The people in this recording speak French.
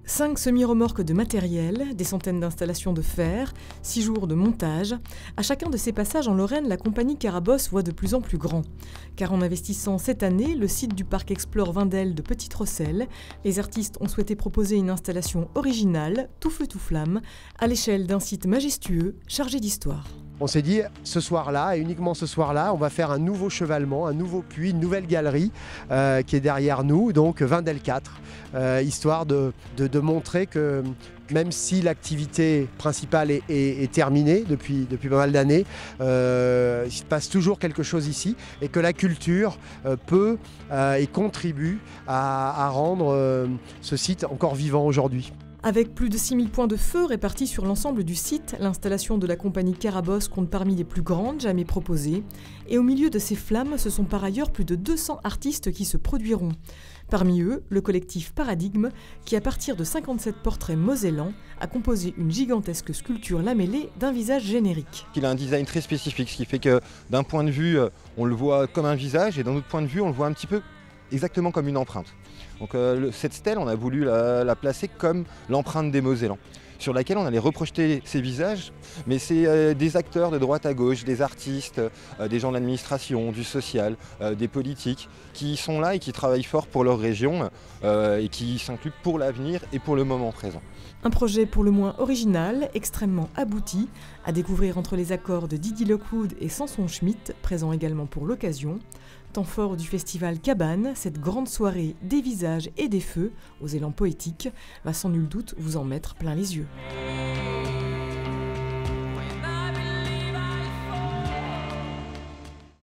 5 semi-remorques de matériel, des centaines d'installations de fer, 6 jours de montage. À chacun de ces passages en Lorraine, la compagnie Carabosse voit de plus en plus grand. Car en investissant cette année, le site du parc Explore Vindel de Petite-Rosselle, les artistes ont souhaité proposer une installation originale, tout feu tout flamme, à l'échelle d'un site majestueux, chargé d'histoire. On s'est dit, ce soir-là, et uniquement ce soir-là, on va faire un nouveau chevalement, un nouveau puits, une nouvelle galerie qui est derrière nous, donc Vindel 4, histoire de montrer que même si l'activité principale est terminée depuis pas mal d'années, il se passe toujours quelque chose ici et que la culture peut et contribue à rendre ce site encore vivant aujourd'hui. Avec plus de 6000 points de feu répartis sur l'ensemble du site, l'installation de la compagnie Carabosse compte parmi les plus grandes jamais proposées. Et au milieu de ces flammes, ce sont par ailleurs plus de 200 artistes qui se produiront. Parmi eux, le collectif Paradigme, qui à partir de 57 portraits mosellans, a composé une gigantesque sculpture lamellée d'un visage générique. Il a un design très spécifique, ce qui fait que d'un point de vue, on le voit comme un visage et d'un autre point de vue, on le voit un petit peu exactement comme une empreinte. Donc cette stèle, on a voulu la placer comme l'empreinte des Mosellans, sur laquelle on allait reprojeter ces visages, mais c'est des acteurs de droite à gauche, des artistes, des gens de l'administration, du social, des politiques, qui sont là et qui travaillent fort pour leur région et qui s'incluent pour l'avenir et pour le moment présent. Un projet pour le moins original, extrêmement abouti, à découvrir entre les accords de Didi Lockwood et Samson Schmitt, présent également pour l'occasion. Temps fort du festival Cabane, cette grande soirée des visages et des feux, aux élans poétiques, va sans nul doute vous en mettre plein les yeux.